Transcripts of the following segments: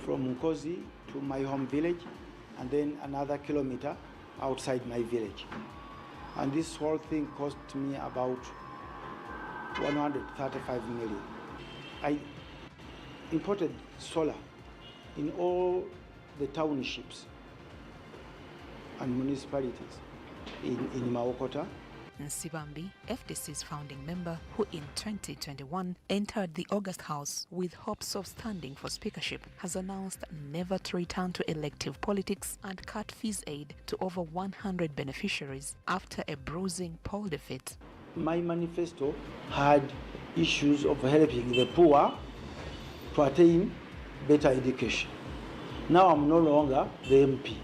from Nkozi to my home village, and then another kilometer outside my village. And this whole thing cost me about 135 million. I imported solar in all the townships and municipalities in Mawokota. Nsibambi, FDC's founding member, who in 2021 entered the August House with hopes of standing for speakership, has announced never to return to elective politics and cut fees aid to over 100 beneficiaries after a bruising poll defeat. My manifesto had issues of helping the poor to attain better education. Now I'm no longer the MP.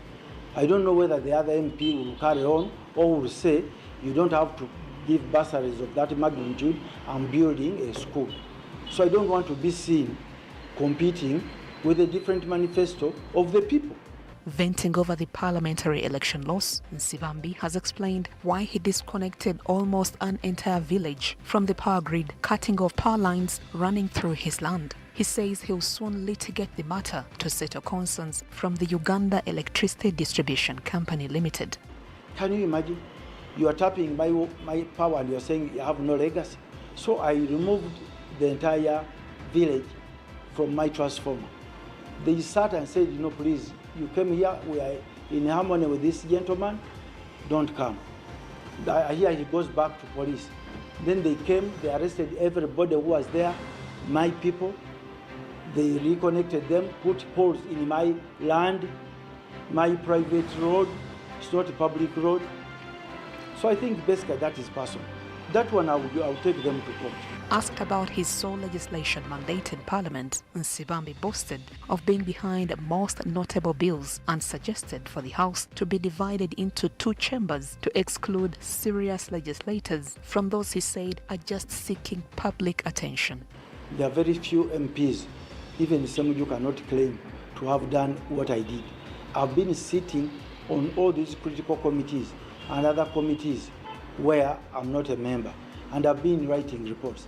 I don't know whether the other MP will carry on or will say, you don't have to give bursaries of that magnitude. I'm building a school. So I don't want to be seen competing with a different manifesto of the people. Venting over the parliamentary election loss, Nsibambi has explained why he disconnected almost an entire village from the power grid, cutting off power lines running through his land. He says he'll soon litigate the matter to settle concerns from the Uganda Electricity Distribution Company Limited. Can you imagine? You are tapping my power and you are saying you have no legacy. So I removed the entire village from my transformer. They sat and said, please, you came here, we are in harmony with this gentleman, don't come. I hear he goes back to police. Then they came, they arrested everybody who was there, my people. They reconnected them, put poles in my land, my private road. It's not a public road. So I think basically that is personal. That one I'll take them to court. Asked about his sole legislation mandate in Parliament, Nsibambi boasted of being behind most notable bills and suggested for the House to be divided into two chambers to exclude serious legislators from those he said are just seeking public attention. There are very few MPs, even some of you cannot claim to have done what I did. I've been sitting on all these critical committees and other committees where I'm not a member, and I've been writing reports.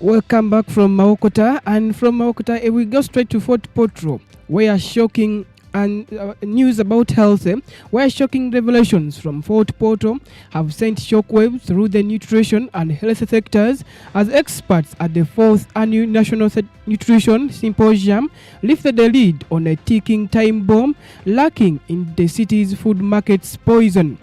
Welcome back from Mawokota, and from Mawokota we go straight to Fort Portal, where shocking and news about health, where shocking revelations from Fort Portal have sent shockwaves through the nutrition and health sectors as experts at the 4th Annual National Nutrition Symposium lifted the lid on a ticking time bomb lurking in the city's food market's poison.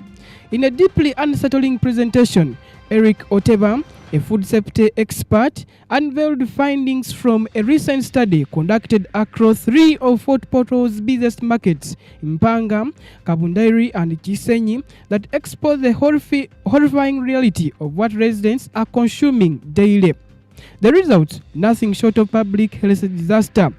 In a deeply unsettling presentation, Eric Oteba, a food safety expert, unveiled findings from a recent study conducted across 3 of Fort Portal's busiest markets, Mpanga, Kabundairi and Chisenyi, that expose the horrifying reality of what residents are consuming daily. The results, nothing short of public health disaster.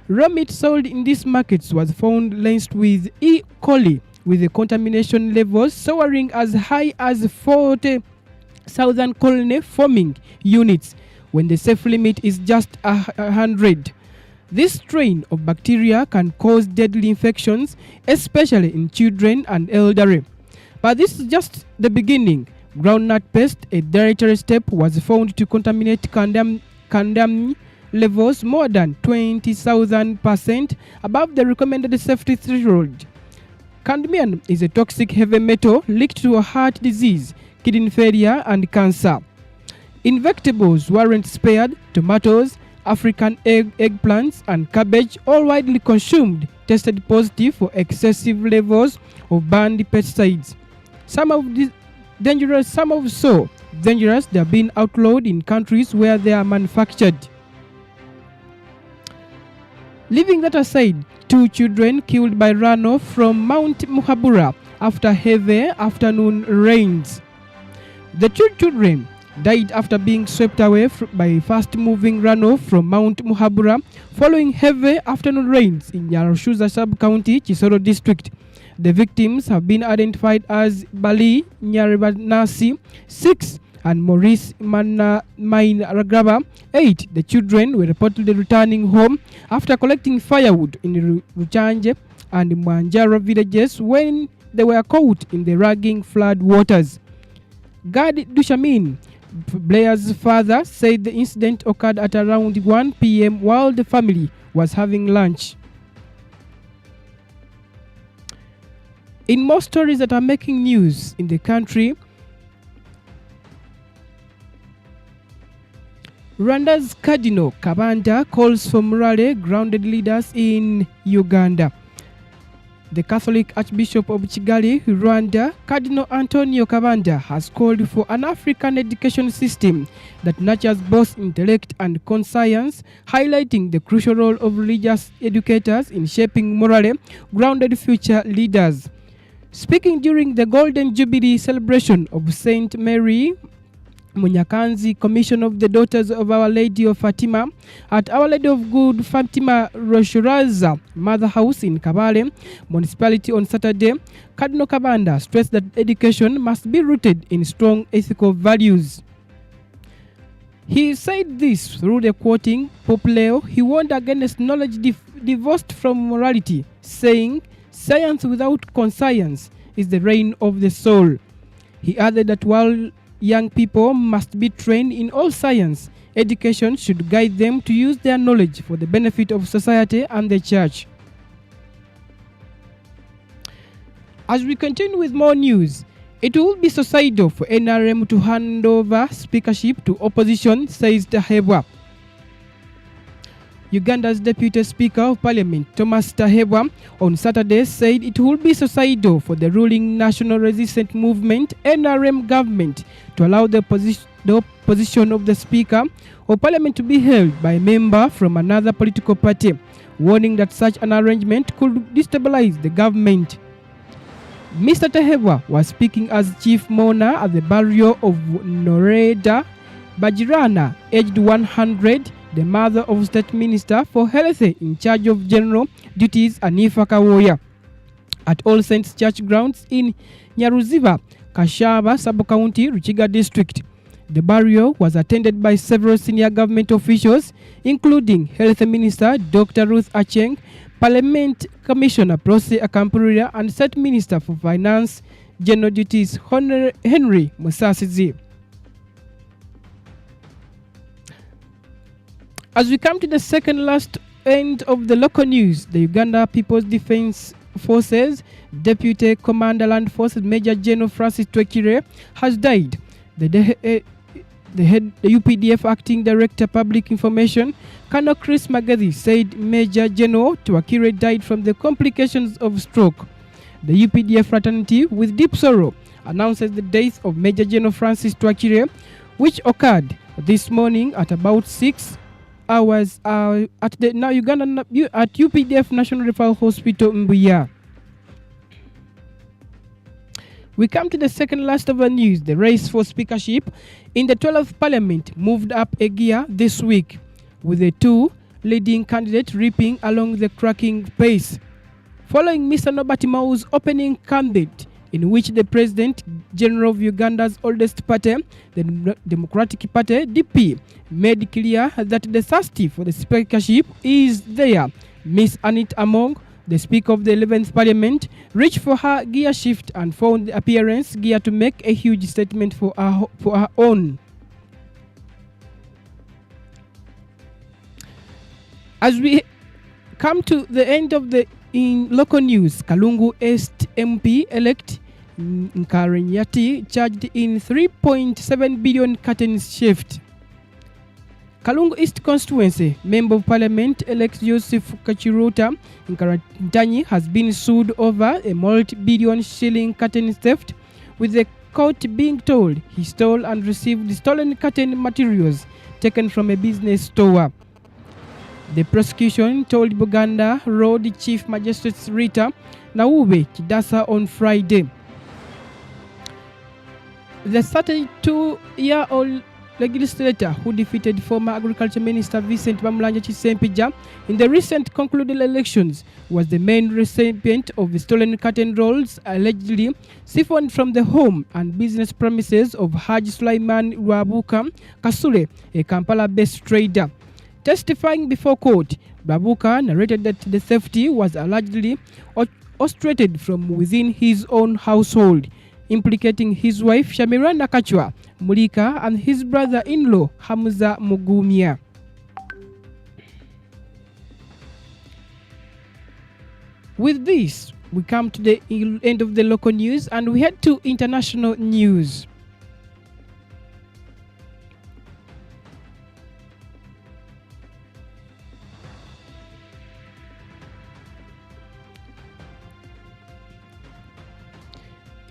Raw meat sold in these markets was found laced with E. coli, with the contamination levels soaring as high as 40,000 colony forming units when the safe limit is just 100. This strain of bacteria can cause deadly infections, especially in children and elderly. But this is just the beginning. Groundnut pest, a dietary step, was found to contaminate cadmium levels more than 20,000% above the recommended safety threshold. Cadmium is a toxic heavy metal linked to heart disease, kidney failure and cancer. In vegetables weren't spared. Tomatoes, African eggplants and cabbage, all widely consumed, tested positive for excessive levels of banned pesticides. Some of these dangerous, some of so dangerous they have been outlawed in countries where they are manufactured. Leaving that aside, 2 children killed by runoff from Mount Muhabura after heavy afternoon rains. The 2 children died after being swept away by fast-moving runoff from Mount Muhabura following heavy afternoon rains in Yaroshuza Sub-County, Kisoro District. The victims have been identified as Bali Nyaribanasi, 6, and Maurice Mainaragaba, 8. The children were reportedly returning home after collecting firewood in Ruchanje and Mwanjaro villages when they were caught in the raging flood waters. Gad Dushamin, Blair's father said the incident occurred at around 1 p.m. while the family was having lunch. In more stories that are making news in the country, Rwanda's Cardinal Kabanda calls for morale grounded leaders in Uganda. The Catholic Archbishop of Kigali, Rwanda, Cardinal Antonio Kabanda, has called for an African education system that nurtures both intellect and conscience, highlighting the crucial role of religious educators in shaping morally grounded future leaders. Speaking during the Golden Jubilee celebration of Saint Mary Munyakanzi Commission of the Daughters of Our Lady of Fatima at Our Lady of Good Fatima Roshuraza Mother House in Kabale Municipality on Saturday, Cardinal Kabanda stressed that education must be rooted in strong ethical values. He said this through the quoting Pope Leo. He warned against knowledge divorced from morality, saying, "Science without conscience is the reign of the soul." He added that while young people must be trained in all science, education should guide them to use their knowledge for the benefit of society and the church. As we continue with more news, it will be suicidal for NRM to hand over speakership to opposition, says Tahebwa. Uganda's Deputy Speaker of Parliament, Thomas Tahebwa, on Saturday said it will be suicidal for the ruling National Resistance Movement NRM government to allow the position of the Speaker of Parliament to be held by a member from another political party, warning that such an arrangement could destabilize the government. Mr. Tahebwa was speaking as chief mourner at the burial of Noreda Bajirana, aged 100, the mother of State Minister for Health in charge of general duties Anifa Kawoya, at All Saints Church grounds in Nyaruziba, Kashaba Sub-County, Ruchiga District. The burial was attended by several senior government officials, including Health Minister Dr. Ruth Acheng, Parliament Commissioner Prosi Akampurira, and State Minister for Finance, General Duties Henry Musasizi. As we come to the second last end of the local news, the Uganda People's Defense Forces Deputy Commander Land Forces Major General Francis Twekire has died. The UPDF Acting Director Public Information, Colonel Chris Magathi, said Major General Twekire died from the complications of stroke. The UPDF fraternity, with deep sorrow, announces the death of Major General Francis Twekire, which occurred this morning at about 6 hours at the now Uganda at UPDF National Referral Hospital Mbuya. We come to the second last of the news. The race for speakership in the 12th Parliament moved up a gear this week, with the two leading candidates reaping along the cracking pace. Following Mr. Nobert Mau's opening candidate, in which the President General of Uganda's oldest party, the Democratic Party, DP, made clear that the thirsty for the speakership is there. Miss Anit Among, the Speaker of the 11th Parliament, reached for her gear shift and found the appearance gear to make a huge statement for her own. As we come to the end of the local news, Kalungu East MP-elect Nkarinyati charged in 3.7 billion curtain shift. Kalungu East constituency Member of Parliament-elect Joseph Kachiruta Nkarantanyi has been sued over a multi-billion shilling curtain theft, with the court being told he stole and received stolen curtain materials taken from a business store. The prosecution told Buganda Road Chief Magistrate Rita Naube Kidasa on Friday. The 32-year-old legislator who defeated former Agriculture Minister Vincent Bamulanja Chisempija in the recent concluded elections was the main recipient of the stolen curtain rolls allegedly siphoned from the home and business premises of Haji Sulaiman Rwabuka Kasule, a Kampala-based trader. Testifying before court, Babuka narrated that the theft was allegedly orchestrated from within his own household, implicating his wife Shamira Nakachwa, Mulika and his brother-in-law Hamza Mugumia. With this, we come to the end of the local news and we head to international news.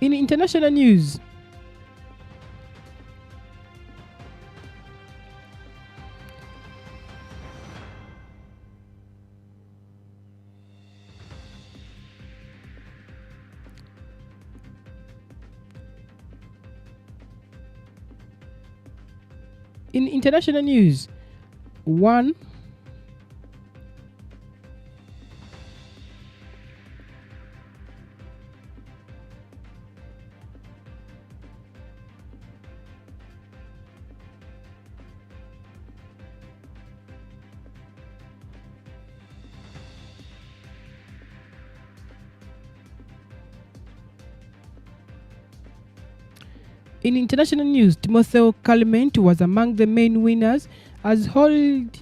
In international news, one In international news, Timotheo Clement was among the main winners as hold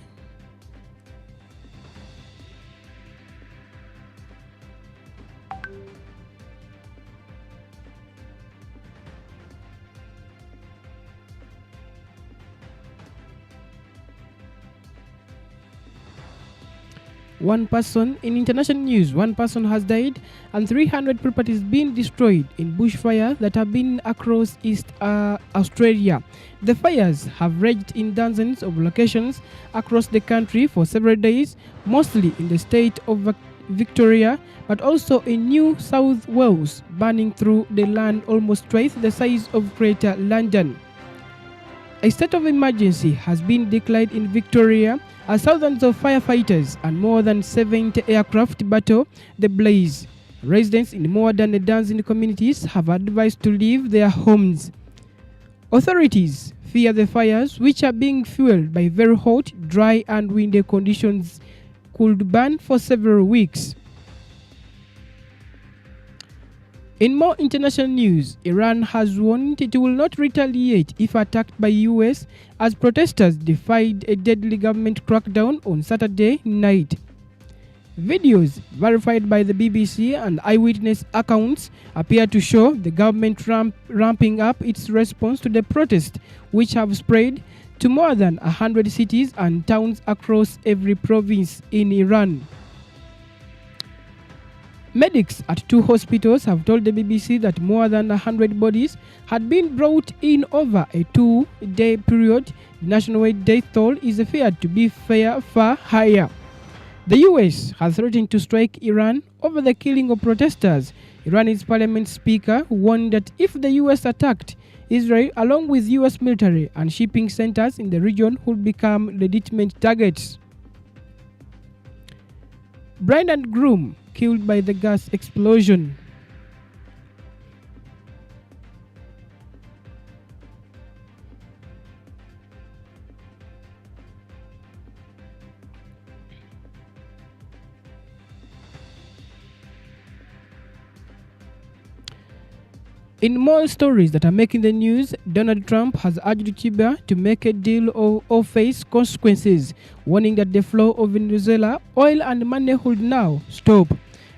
one person has died and 300 properties been destroyed in bushfires that have been across East Australia. The fires have raged in dozens of locations across the country for several days, mostly in the state of Victoria, but also in New South Wales, burning through the land almost twice the size of Greater London. A state of emergency has been declared in Victoria as thousands of firefighters and more than 70 aircraft battle the blaze. Residents in more than a dozen communities have advised to leave their homes. Authorities fear the fires, which are being fueled by very hot, dry and windy conditions, could burn for several weeks. In more international news, Iran has warned it will not retaliate if attacked by US as protesters defied a deadly government crackdown on Saturday night. Videos verified by the BBC and eyewitness accounts appear to show the government ramping up its response to the protests, which have spread to more than 100 cities and towns across every province in Iran. Medics at two hospitals have told the BBC that more than 100 bodies had been brought in over a 2-day period. The nationwide death toll is feared to be far higher. The US has threatened to strike Iran over the killing of protesters. Iran's parliament speaker warned that if the US attacked Israel, along with US military and shipping centers in the region would become legitimate targets. Bride and groom killed by the gas explosion. In more stories that are making the news, Donald Trump has urged Cuba to make a deal or face consequences, warning that the flow of Venezuela oil and money would now stop.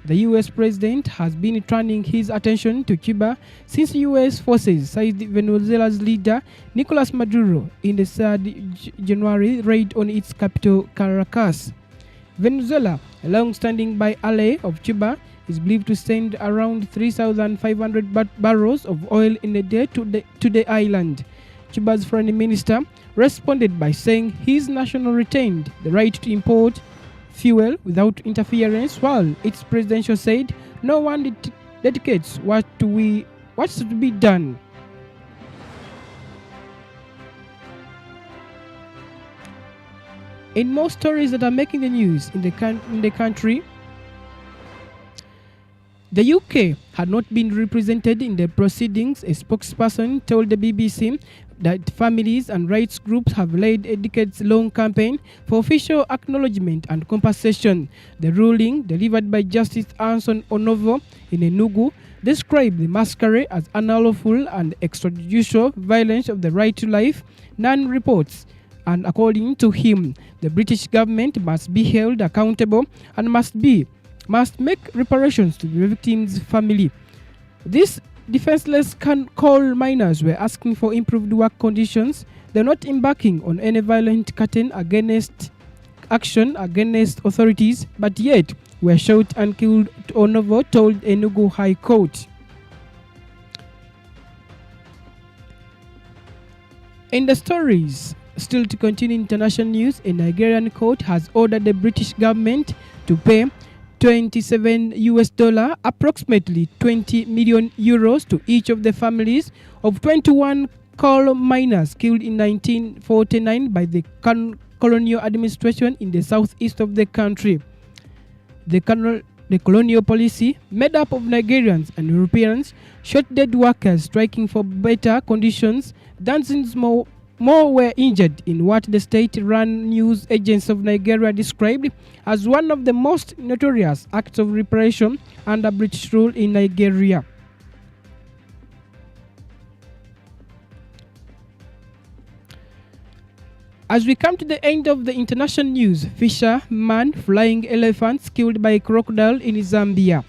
The US president has been turning his attention to Cuba since US forces seized Venezuela's leader Nicolas Maduro in the 3rd January raid on its capital, Caracas. Venezuela, a long-standing ally of Cuba, is believed to send around 3,500 barrels of oil in a day to the island. Cuba's foreign minister responded by saying his nation retained the right to import fuel without interference, while its presidential said no one dedicates what's to be done. In more stories that are making the news in the country, The UK had not been represented in the proceedings. A spokesperson told the BBC that families and rights groups have led a decades-long campaign for official acknowledgement and compensation. The ruling, delivered by Justice Anson Onovo in Enugu, described the massacre as unlawful and extrajudicial violence of the right to life. None reports, and according to him, the British government must be held accountable and must make reparations to the victims' family. These defenseless coal miners were asking for improved work conditions. They're not embarking on any violent action against authorities, but yet were shot and killed, Onovo told Enugu High Court. In the stories still to continue international news, a Nigerian court has ordered the British government to pay $27, approximately 20 million euros, to each of the families of 21 coal miners killed in 1949 by the colonial administration in the southeast of the country. The colonial policy, made up of Nigerians and Europeans, shot dead workers striking for better conditions. Dozens more were injured in what the state-run news agency of Nigeria described as one of the most notorious acts of repression under British rule in Nigeria. As we come to the end of the international news, fisherman flying elephants killed by a crocodile in Zambia.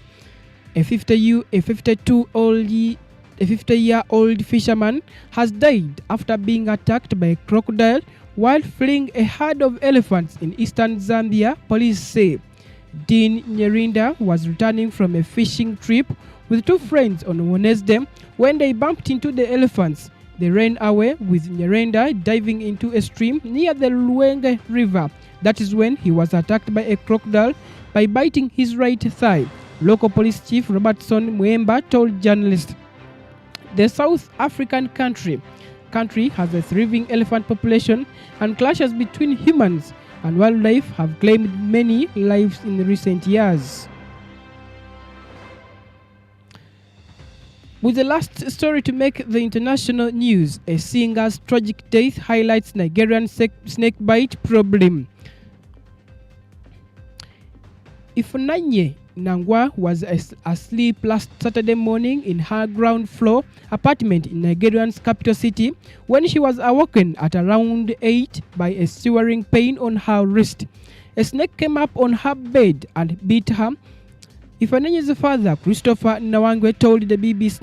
A 50-year-old fisherman has died after being attacked by a crocodile while fleeing a herd of elephants in eastern Zambia, police say. Dean Nyerinda was returning from a fishing trip with two friends on Wednesday when they bumped into the elephants. They ran away, with Nyerinda diving into a stream near the Luenge River. That is when he was attacked by a crocodile by biting his right thigh. Local police chief Robertson Mwemba told journalists. The South African country has a thriving elephant population, and clashes between humans and wildlife have claimed many lives in recent years. With the last story to make the international news, a singer's tragic death highlights Nigerian snakebite problem. Ifunanye Nangwa was asleep last Saturday morning in her ground floor apartment in Nigeria's capital city when she was awoken at around 8 by a searing pain on her wrist. A snake came up on her bed and bit her. Ifanenye's father, Christopher Nawangwe, told the BBC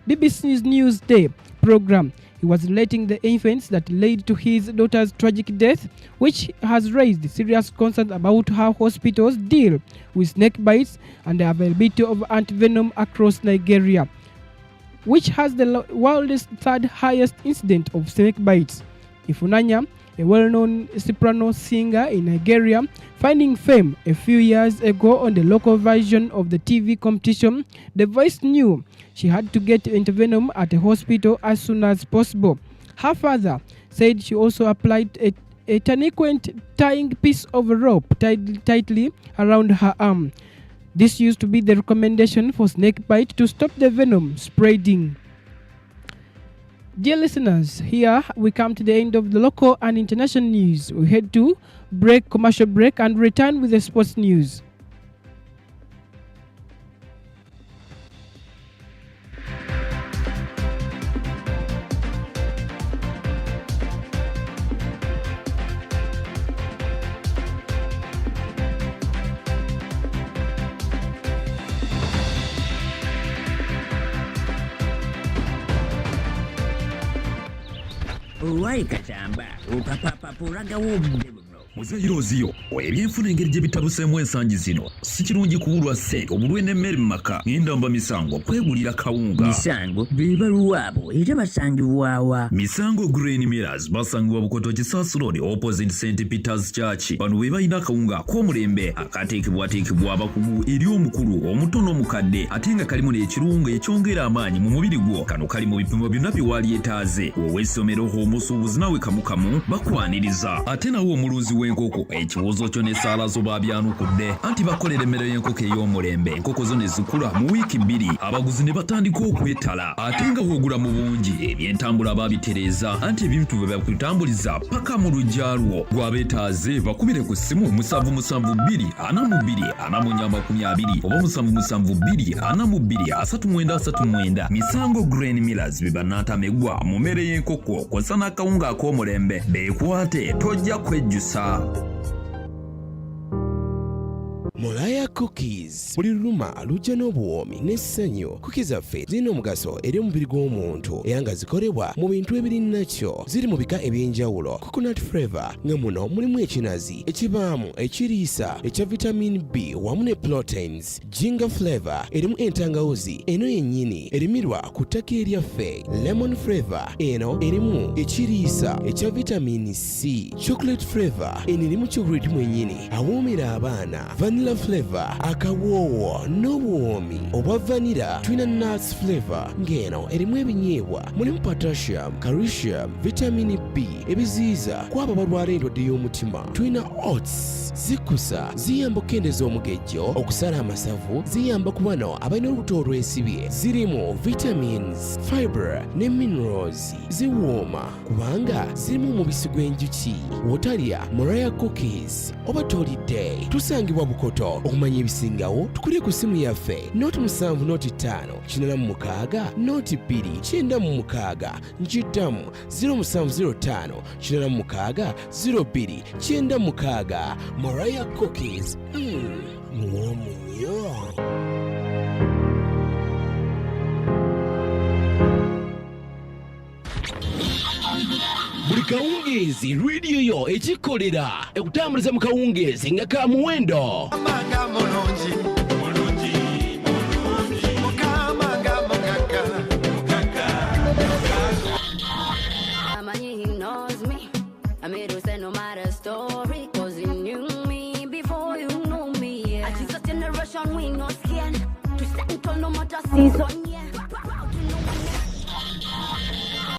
Newsday program he was relating the events that led to his daughter's tragic death, which has raised serious concerns about how hospitals deal with snake bites and the availability of antivenom across Nigeria, which has the world's third highest incidence of snake bites. Ifunanya, a well-known soprano singer in Nigeria, finding fame a few years ago on the local version of the TV competition, The Voice, knew she had to get antivenom at a hospital as soon as possible. Her father said she also applied a tourniquet tying piece of rope tightly around her arm. This used to be the recommendation for snake bite to stop the venom spreading. Dear listeners, here we come to the end of the local and international news. We head to commercial break, and return with the sports news. Uwai katamba, upapapa puraga wubde. Muzayiroziyo ebyenfuna engeri gye bitabuseemu ensangi zino si kirungi kubulwa ssente obulwe n'emmere mu maka ng'endamba misango kwegulira kawunga. Misango biba luwaabo era basangibwawa. Misango Grain Millers basangibwa Bukoto Kisaasi Road opposite St. Peter's Church. Bano be balina akawunga ak'omulembe akateekebwateekebwa abakugu eri omukulu omutono omukadde ate nga kalimu n'ekirungo ekyongera amaanyi mu mubiri gwo. Kano kali mu bipimo byonna bye waali etaaze. Ow'essomero omusuubuzi nawe kamukamu bakwaniriza ate nawe omulunzi w'enkoko ekiwuzo kyo n'essaala zo baabyanukudde anti bakolera emmere y'enkoko ey'omulembe enkoko zo ne zikula mu wiiki 2 abaguzi ne batandika okwetala ate nga woogula mu bungi ebyentambula baabitereeza anti ebintu bwe bakutambuliza paka mu luggya lwo gw'abeetaaze bakubire ku ssimu 772442 oba 7724423939 Misango Grain Millers bibanatamegwa mu mmere y'enkoko kw'ossa n'akawunga ak'omulembe beekwate tojja kwejjusa. Molaya Cookies buli luluma lujja n'obuwoomi n'essanyu. Cookies zaffe zirina omugaso eri omubiri gw'omuntu era nga zikolebwa mu bintu ebiri nakyo. Ziri mu bika eby'enjawulo. Coconut flavor nga muno mulimu ekinazi ekibaamu ekiriisa ekya vitamin B wamu ne proteins. Ginger flavor erimu entangawuzi eno yennyini erimirwa ku ttaka eryaffe. Lemon flavor eno erimu ekiriisa ekya vitamin C. Chocolate flavor eno erimu chocolate mwennyini awoomera abaana. Vanilla flavor akawoowo n'obuwoomi obwa vanilla. Tulina nuts flavor ng'eno erimu ebinyeebwa mulimu potassium, calcium, vitamin B ebiziyiza kwabo abalwala endwadde y'omutima. Tulina oats zikusa ziyamba okukendeeza omugejjo okusala amasavu ziyamba ku bano abalina olubuto olwesibye. Zirimu vitamins, fibre ne minerals. Ziwooma kubanga zirimu omubisi gw'enjuki. Wotalya Molaya Cookies oba tolidde tusangibwa Bukoto. Okumanya ebisingawo tukuli ku simu yaffe noti 7 noti 5 86 noti 2 96 njiddamu 0705 86 02 96. Molaya Cookies muwoomu nnyo. Buli kawungeezi radio yo ekikolera ekutambuliza mu kawungeezi nga ka muwendo.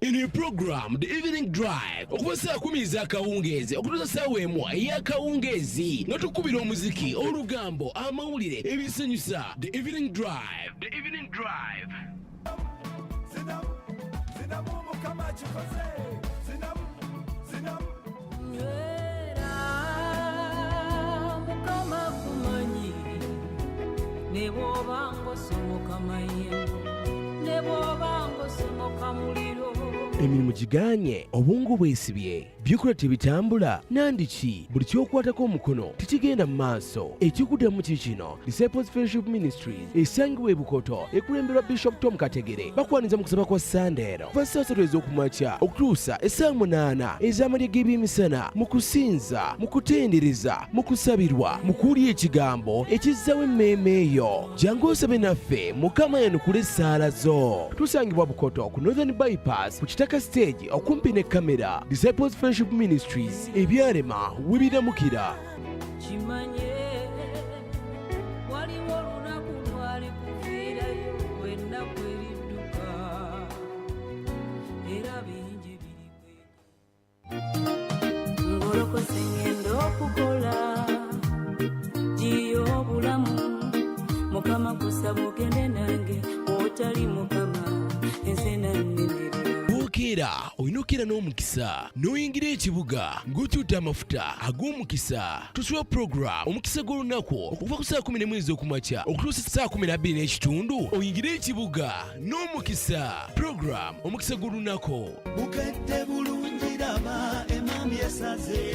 In your program, The Evening Drive, okuva saa 10 ez'akawungeezi okutuusa ssaawa emu ey'akawungeezi n'otukubira omuziki, olugambo, amawulire, ebisanyusa. The Evening Drive. The Evening Drive. Emirimu giganye obwongo bwesibye byokola tebitambula nandiki buli kyokwatako omukono tekigenda mu maaso. Ekikuddamu kikino Disciples Fellowship Ministries esangibwa e Bukoto ekulemberwa Bishop Tom Kategere bakwaniza mu kusaba kwa Sandero kuva saa 3 ez'okumakya okutuusa essaawa 8 ez'amalya g'ebyemisana mu kusinza, mu kutendereza, mu kusabirwa, mu kuwulira ekigambo ekizzaawo emmeeme eyo. Jangu osabe naffe Mukama yanukula essaala zo. Tusangibwa Bukoto ku Northern Bypass ku Kitaka Stage okumpi ne kamera. Disciples Fellowship Ministries ebyalema we biramukira. Mukama kusaba ogende nange otali Mukama ensena nnene. Bw'okeera olina okukeera n'omukisa n'oyingira ekibuga ng'okyuta amafuta ag'omukisa. Tusiba program omukisa gw'olunaku okuva ku saa 11 ez'okumakya okutuusa saa 12:30 oyingire ekibuga n'omukisa. Program omukisa gw'olunaku. Mukadde bulungi raba emami esaze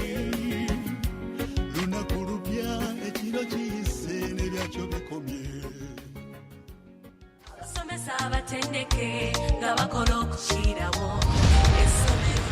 lunaku lupya ekiro kiyise n'ebyakyo bikomye. Somesa abatendeke nga bakola okukiirawo.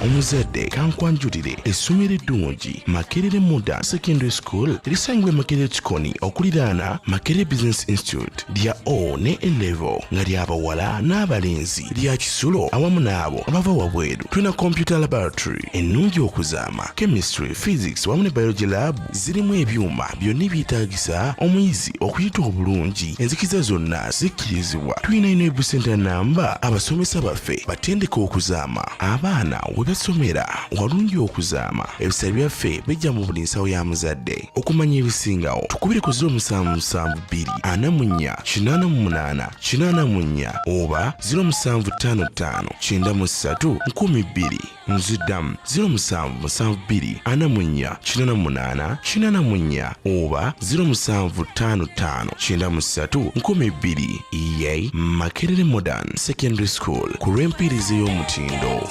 Omuzadde kankwanjulire essomero eddungi Makerere Modern Secondary School lisangibwa Makerere Kikoni okuliraana Makerere Business Institute lya O ne A-level nga ly'abawala n'abalenzi lya Kisulo awamu n'abo abava wabweru. Tulina computer laboratory ennungi okuzaama, chemistry, physics wamu ne biology lab zirimu ebyuma byonna ebyetaagisa omuyizi okuyita obulungi. Enzikiza zonna zikkirizibwa. Tulina ino center namba abasomesa baffe batendeka okuzaama abaana basomera walungi okuzaama ebisale byaffe bijja mu buli nsawo ya muzadde okumanya ebisingawo tukubire ku 0772 oba 0755 nziddamu 0772 oba 0755 EA Makerere Modern Secondary School ku lw'empirizi y'omutindo.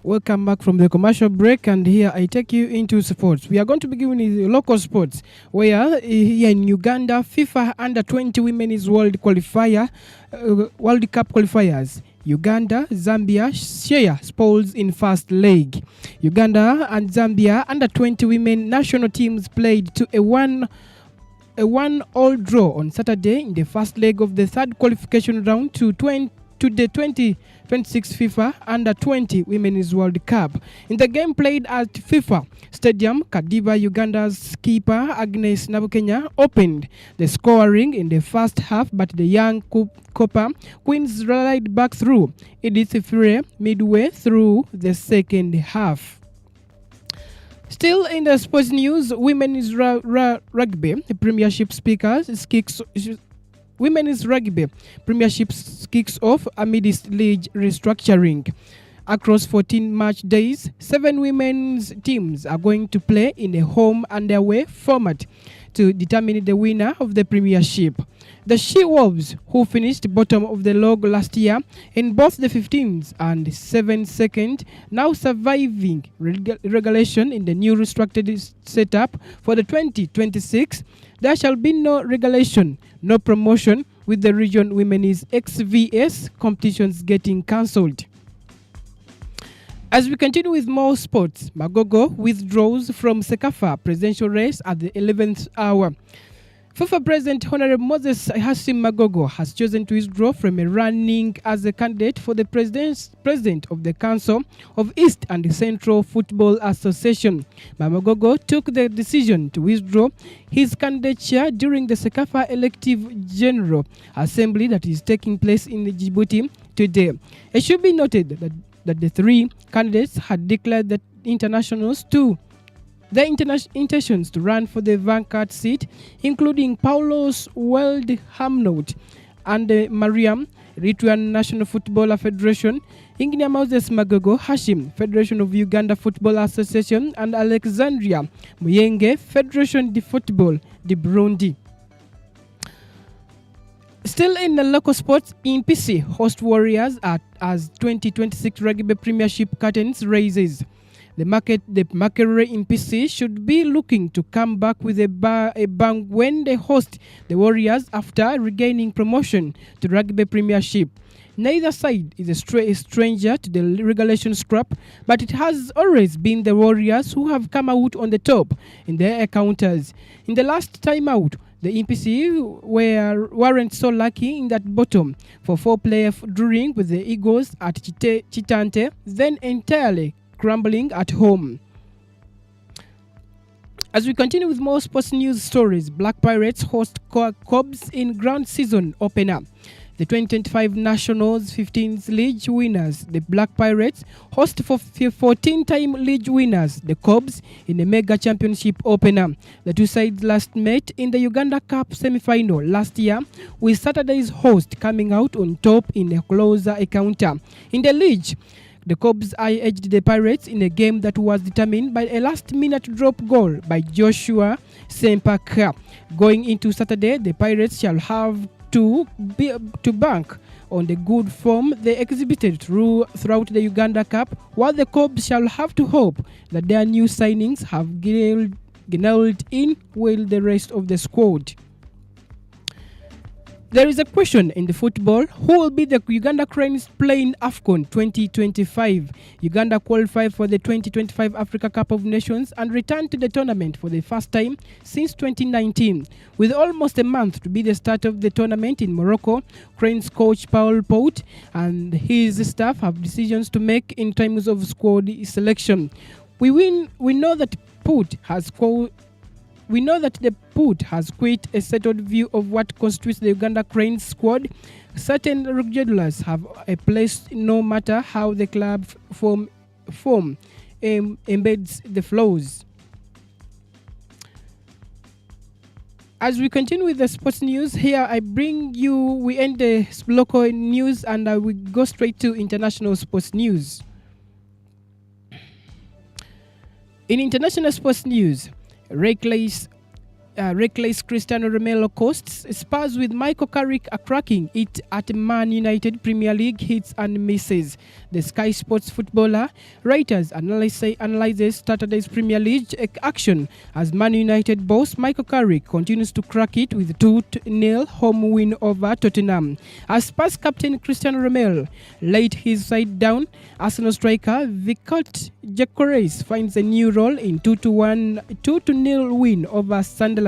Welcome back from the commercial break, and here I take you into sports. We are going to begin with local sports, where here in Uganda, FIFA Under-20 Women's World Cup qualifiers. Uganda, Zambia share spoils in first leg. Uganda and Zambia Under-20 women national teams played to a 1-1 draw on Saturday in the first leg of the third qualification round to the 2026 FIFA Under-20 Women's World Cup. In the game played at FIFA Stadium, Kadiba, Uganda's keeper Agnes Nabukenya opened the scoring in the first half, but the young Copper Queens rallied back through Edith Fure midway through the second half. Still in the sports news, Women's Rugby Premiership Women's Rugby Premiership kicks off amidst league restructuring. Across 14 match days, 7 women's teams are going to play in a home and away format to determine the winner of the Premiership. The She-Wolves, who finished bottom of the log last year in both the 15th and 7th second, now surviving relegation in the new restructured setup for the 2026. There shall be no relegation, no promotion, with the region women's XVS competitions getting cancelled. As we continue with more sports, Magogo withdraws from Sekafa presidential race at the 11th hour. FIFA President Honorable Moses Hashim Magogo has chosen to withdraw from a running as a candidate for the president of the Council of East and Central Football Association. Magogo took the decision to withdraw his candidature during the Sekafa Elective General Assembly that is taking place in Djibouti today. It should be noted that the 3 candidates had declared the intentions to run for the Vanguard seat, including Paulos Waldhamnot and Mariam, Rituan National Footballer Federation, Ingenia Moses Magogo Hashim, Federation of Uganda Football Association, and Alexandria Muyenge, Federation de Football de Burundi. Still in the local sports, Impisi host Warriors as 2026 Rugby Premiership curtains raises. The Makerere Impisi should be looking to come back with a bang when they host the Warriors after regaining promotion to Rugby Premiership. Neither side is a stranger to the relegation scrap, but it has always been the Warriors who have come out on the top in their encounters. In the last time out, the NPC weren't so lucky in that bottom for 4-player drawing with the Eagles at Chitante, then entirely crumbling at home. As we continue with more sports news stories, Black Pirates host Cobs in Grand Season opener. The 2025 Nationals 15th League winners, the Black Pirates, host for 14-time league winners, the Cobs, in a mega championship opener. The two sides last met in the Uganda Cup semi-final last year, with Saturday's host coming out on top in a closer encounter. In the league, the Cobs edged the Pirates in a game that was determined by a last-minute drop goal by Joshua Sempaka. Going into Saturday, the Pirates shall have to bank on the good form they exhibited throughout the Uganda Cup, while the Cobs shall have to hope that their new signings have gelled in with the rest of the squad. There is a question in the football: who will be the Uganda Cranes playing AFCON 2025? Uganda qualified for the 2025 Africa Cup of Nations and returned to the tournament for the first time since 2019. With almost a month to be the start of the tournament in Morocco, Cranes coach Paul Pout and his staff have decisions to make in terms of squad selection. We know that the Put has quite a settled view of what constitutes the Uganda Cranes squad. Certain regulars have a place no matter how the club form embeds the flows. As we continue with the sports news, here we end the local news and we go straight to international sports news. In international sports news, reckless Cristiano Ronaldo costs Spurs with Michael Carrick cracking it at Man United Premier League hits and misses. The Sky Sports footballer writers analyzes Saturday's Premier League action as Man United boss Michael Carrick continues to crack it with 2-0 home win over Tottenham. As Spurs captain Cristiano Ronaldo laid his side down, Arsenal striker Vicat Gyökeres finds a new role in 2-0 win over Sunderland.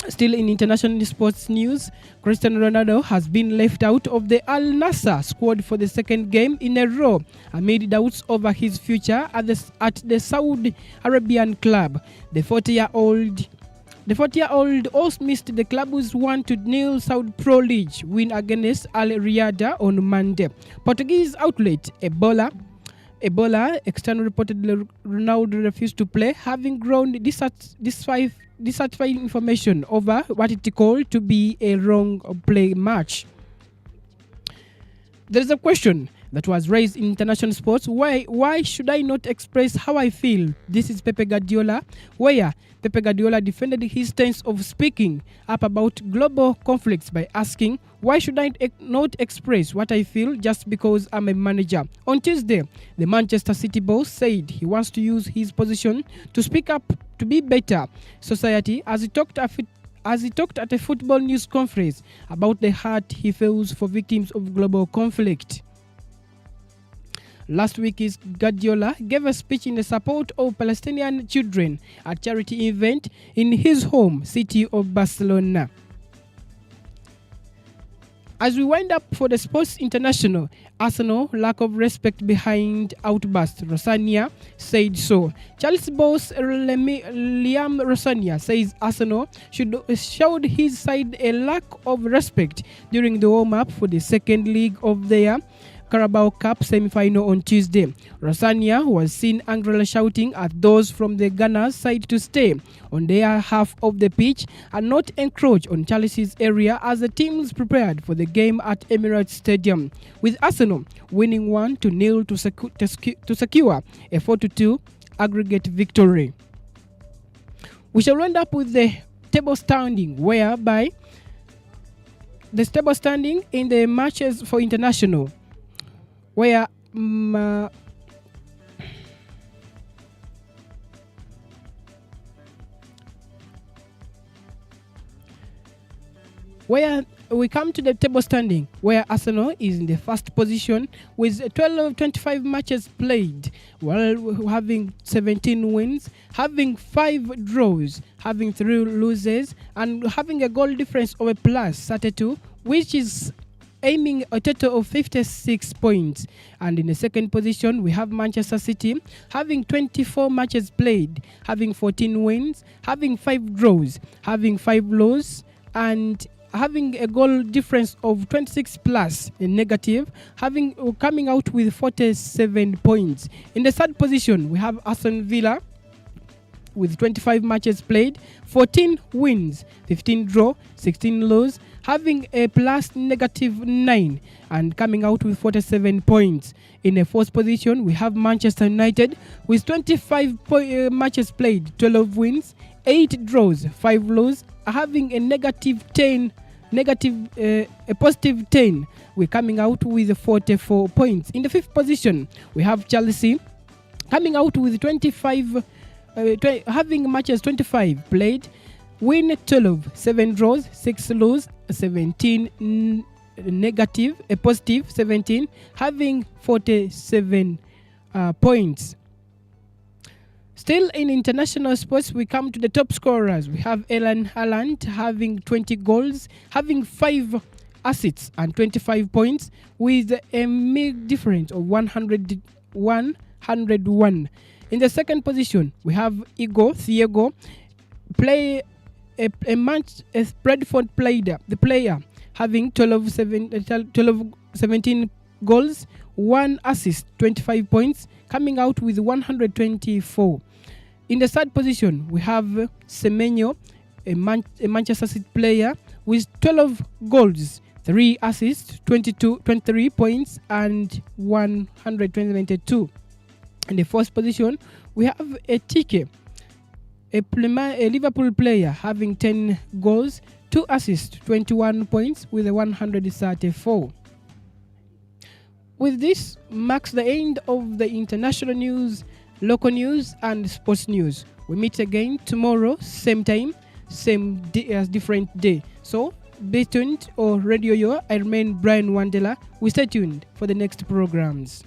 Still in international sports news, Cristiano Ronaldo has been left out of the Al Nassr squad for the second game in a row amid doubts over his future at the Saudi Arabian club. The 40-year-old also missed the club's 1-0 Saudi Pro League win against Al Riyadh on Monday. Portuguese outlet Ebola external reportedly Ronaldo refused to play, having grown dissatisfying information over what it called to be a wrong play match. There is a question that was raised in international sports: why should I not express how I feel? This is Pepe Guardiola, where Pepe Guardiola defended his stance of speaking up about global conflicts by asking, why should I not express what I feel just because I'm a manager? On Tuesday, the Manchester City boss said he wants to use his position to speak up to be better society as he talked at a football news conference about the hurt he feels for victims of global conflict. Last week, Guardiola gave a speech in the support of Palestinian children at a charity event in his home city of Barcelona. As we wind up for the Sports International, Arsenal lack of respect behind outburst. Rosania said so. Chelsea boss Liam Rosania says Arsenal showed his side a lack of respect during the warm-up for the second leg of their Carabao Cup semi-final on Tuesday. Rosania was seen angrily shouting at those from the Gunners side to stay on their half of the pitch and not encroach on Chelsea's area as the teams prepared for the game at Emirates Stadium, with Arsenal winning 1-0 to secure a 4-2 aggregate victory. We shall end up with the table standing, whereby the table standing in the matches for international, where we come to the table standing, where Arsenal is in the first position with 25 matches played, while having 17 wins, having 5 draws, having 3 losses, and having a goal difference of a plus 32, which is aiming a total of 56 points. And in the second position, we have Manchester City, having 24 matches played, having 14 wins, having 5 draws, having 5 losses, and having a goal difference of 26 plus a negative, coming out with 47 points. In the third position, we have Aston Villa with 25 matches played, 14 wins, 15 draw, 16 losses, having a plus negative 9 and coming out with 47 points. In the fourth position, we have Manchester United with 25 matches played, 12 wins, 8 draws, 5 losses, having a negative 10 a positive 10. We're coming out with 44 points. In the 5th position, we have Chelsea coming out with 25, having matches 25 played, win 12, 7 draws, 6 lose, 17 negative, a positive 17, having 47 points. Still in international sports, we come to the top scorers. We have Erling Haaland having 20 goals, having 5 assists and 25 points with a big difference of 101. In the 2nd position, we have Thiago, play a Bradford player, the player having 17 goals, 1 assist, 25 points, coming out with 124. In the 3rd position, we have Semenyo, a Manchester City player with 12 goals, 3 assists, 23 points, and 122. In the 4th position, we have a Tike, a Liverpool player having 10 goals, 2 assists, 21 points with a 134. With this marks the end of the international news, local news and sports news. We meet again tomorrow, same time, same day, as different day. So be tuned or Radio Yo. I remain Brian Wandela. We stay tuned for the next programs.